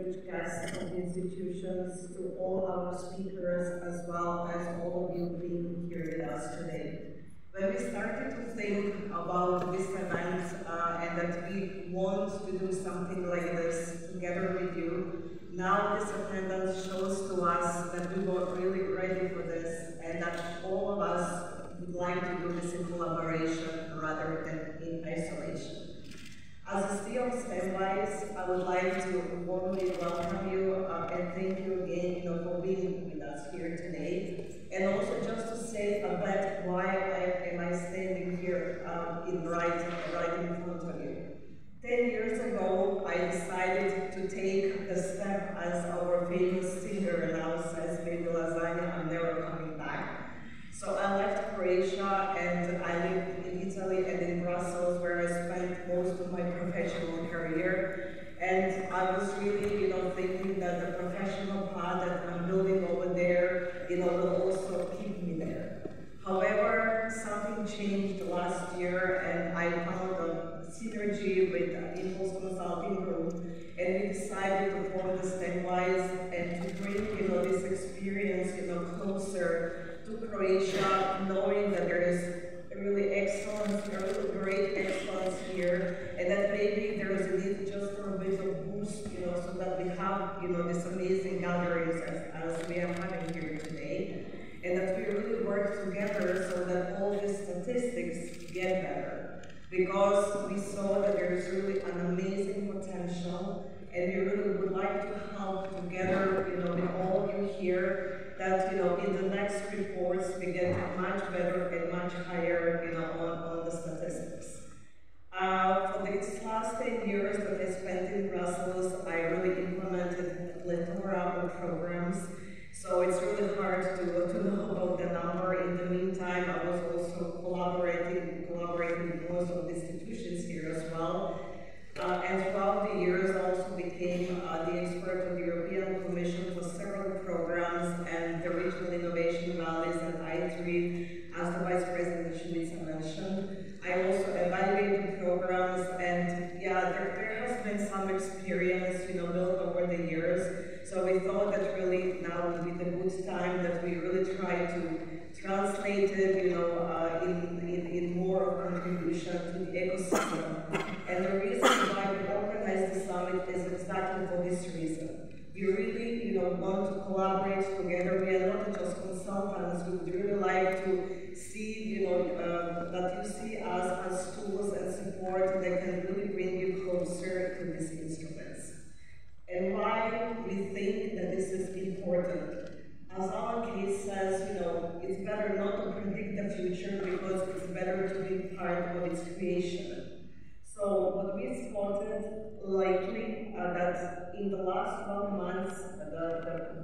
distinguished guests of the institutions, to all our speakers, as well as all of you being here with us today. When we started to think about this event and that we want to do something like this together with you, now this attendance shows to us that we were really ready for this and that all of us would like to do this in collaboration rather than in isolation. As a CEO of STEMWISE, I would like to warmly welcome you and thank you again for being with us here today. And also just to say a bit why am I standing here right in front of you. 10 years ago, I decided to take the step as our famous singer announced says, "Baby lasagna, I'm never coming back." So I left Croatia and I lived in Italy and in Brussels, where I spent most of my professional career. And I was really, thinking that the professional path that I'm building over there, will also keep me there. However, something changed last year, and I found a synergy with Impulse Consulting Group, and we decided to form the STEMWISE and to bring, this experience, closer to Croatia, knowing that there is really excellence, great excellence here, and that maybe there is a need just for a bit of boost, so that we have, this amazing gatherings as we are having here today, and that we really work together so that all these statistics get better. Because we saw that there is really an amazing potential, and we really would like to help together, with all of you here, that in the next reports we get much better and much higher on the statistics. For these last 10 years that I spent in Brussels, I really implemented a plethora of programs, so it's really hard to know about the number. In the meantime, I was also collaborating with most of the institutions here as well. And throughout the years, I also became the expert of the European Commission for several programs and the Regional Innovation Valleys and I3, as the Vice President Šuica mentioned. I also evaluated programs, and there has been some experience, built over the years. So we thought that really now would be the good time that we really try to translate it, in more of contribution to the ecosystem. And the reason why we organized the summit is exactly for this reason. We really, want to collaborate together. We are not just consultants. We would really like to see, that you see us as tools and support that can really bring you closer to these instruments. And why we think that this is important. As Alan Keyes says, it's better not to predict the future because it's better to be part of its creation. So what we spotted lately that in the last 12 months,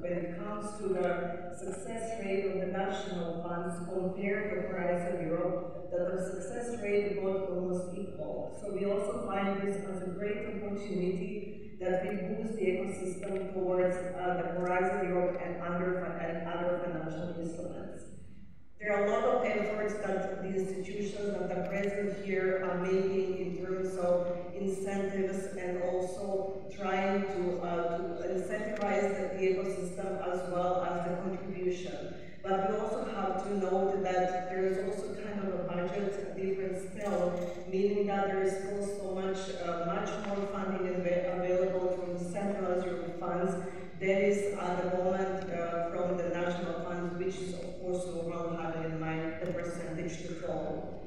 when it comes to the success rate of the national funds compared to Horizon Europe, that the success rate got almost equal. So we also find this as a great opportunity that we boost the ecosystem towards the Horizon Europe and other financial instruments. There are a lot of efforts that the institutions that are present here are making in terms of incentives and also trying to incentivize the ecosystem as well as the contribution. But we also have to note that there is also kind of a budget difference still, meaning that there is still so much more funding available from the Central Europe funds that is at the moment from the national funds, which is of course overall having in mind the percentage to follow.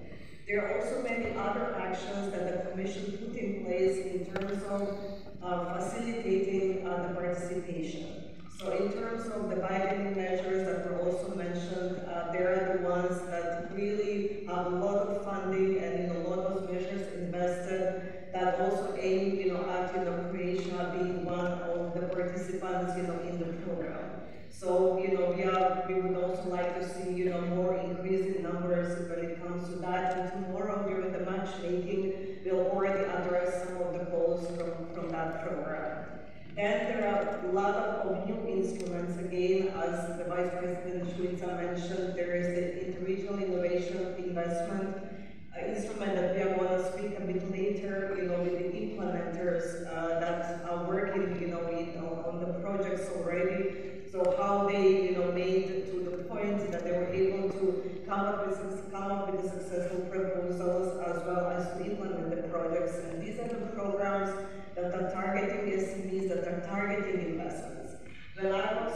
There are also many other actions that the Commission put in place in terms of facilitating the participation. So in terms of the widening measures that were also mentioned, there are the ones that really have a lot of funding and a lot of measures invested that also aim at Croatia being one of the participants in the program. So we would also like to see more increase in numbers when it comes to that. And tomorrow during the matchmaking, we'll already address some of the goals from that program. Then there are a lot of new instruments. Again, as the Vice President Šuica mentioned, there is the Interregional Innovation Investment instrument that we are going to speak a bit later, with the implementers that are working, with and these are the programs that are targeting SMEs, that are targeting investments. When I was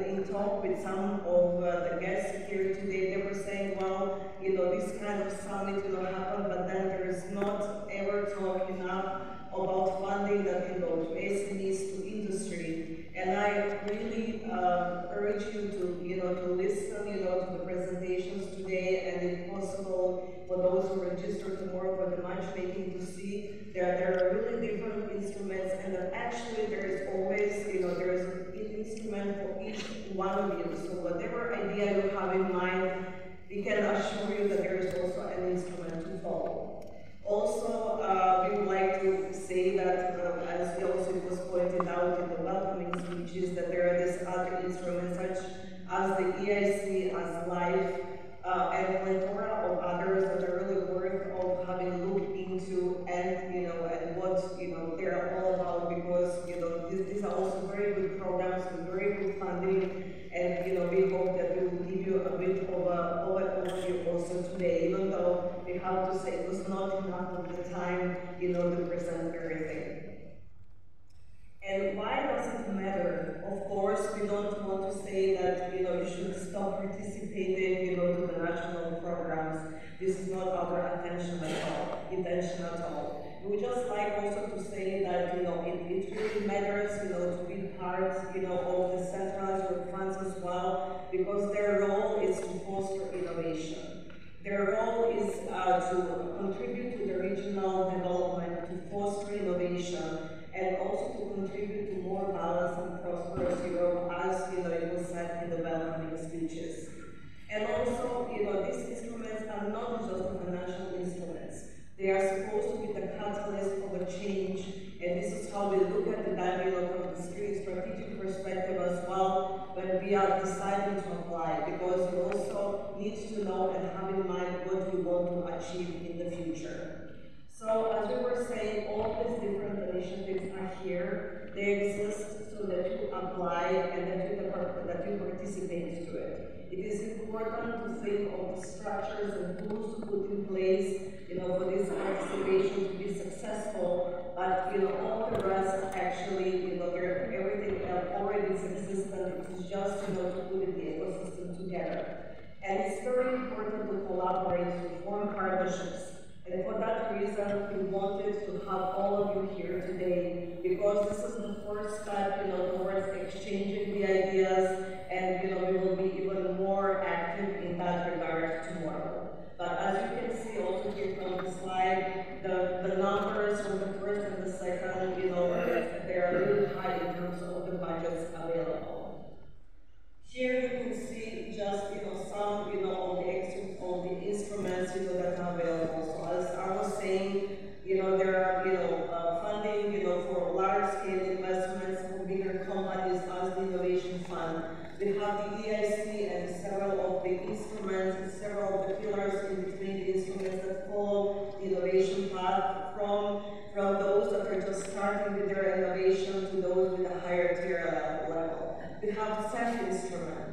in talk with some of the guests here today, they were saying, well, this kind of summit will happen, but then there is not ever talk enough about funding that can go to SMEs, to industry. And I really urge you to listen, to the presentations today, and if possible, for those who register tomorrow for the matchmaking, to see that there are really different instruments, and that actually there is always, there is an instrument for each one of you. So whatever idea you have in mind, we can assure you that there is also an instrument to follow. Also, we would like to say that, as also it was pointed out in the welcoming speeches, that there are these other instruments such as the EIC, as LIFE, and a plethora of others that are really worth of having looked into, and and what they're all about, because these are also very good programs with very good funding, and we hope that we will give you a bit of an overview also today, even though we have to say it was not enough of the time to present everything. And why does it matter? Of course, we don't want to say that you should stop participating to the national programs. This is not our intention at all. We would just like also to say that it really matters to be part of the Central Europe funds as well, because their role is to foster innovation. Their role is to contribute to the regional development, to foster innovation, and also to contribute to more balanced and prosperous Europe, as it was said in the welcoming speeches. And also, these instruments are not just financial instruments. They are supposed to be the catalyst of a change, and this is how we look at the dialogue from the strategic perspective as well when we are deciding to apply, because you also need to know and have in mind what you want to achieve in the future. So, as we were saying, all these different initiatives are here. They exist so that you apply and that you participate to it. It is important to think of the structures and tools to put in place, for this participation to be successful. But all the rest actually, everything already is existent. It's just to put the ecosystem together. And it's very important to collaborate, to form partnerships. And for that reason, we wanted to have all of you here today, because this is the first step, towards exchanging the ideas, and we will be even more active in that regard tomorrow. But as you can see also here from the slide, the numbers from the first and the second, they are really high in terms of the budgets available. Here you can see just some of the instruments that are available. So as I was saying, there are funding for large scale investments for bigger companies as the Innovation Fund. We have the EIC and several of the instruments, several of the pillars in between the instruments that follow the innovation path, from those that are just starting with their innovation to those with a higher tier level. We have the CEF instrument.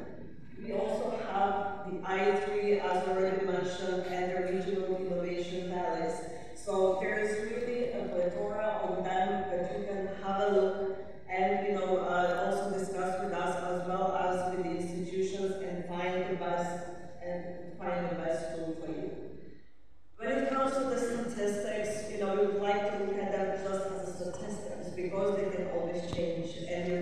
We also have the I3, as already mentioned, and the regional innovation valleys. So there is really a plethora of them that you can have a look and also discuss with us, as well as with the institutions, and find the best tool for you. When it comes to the statistics, we would like to look at them just as statistics, because they can always change, and you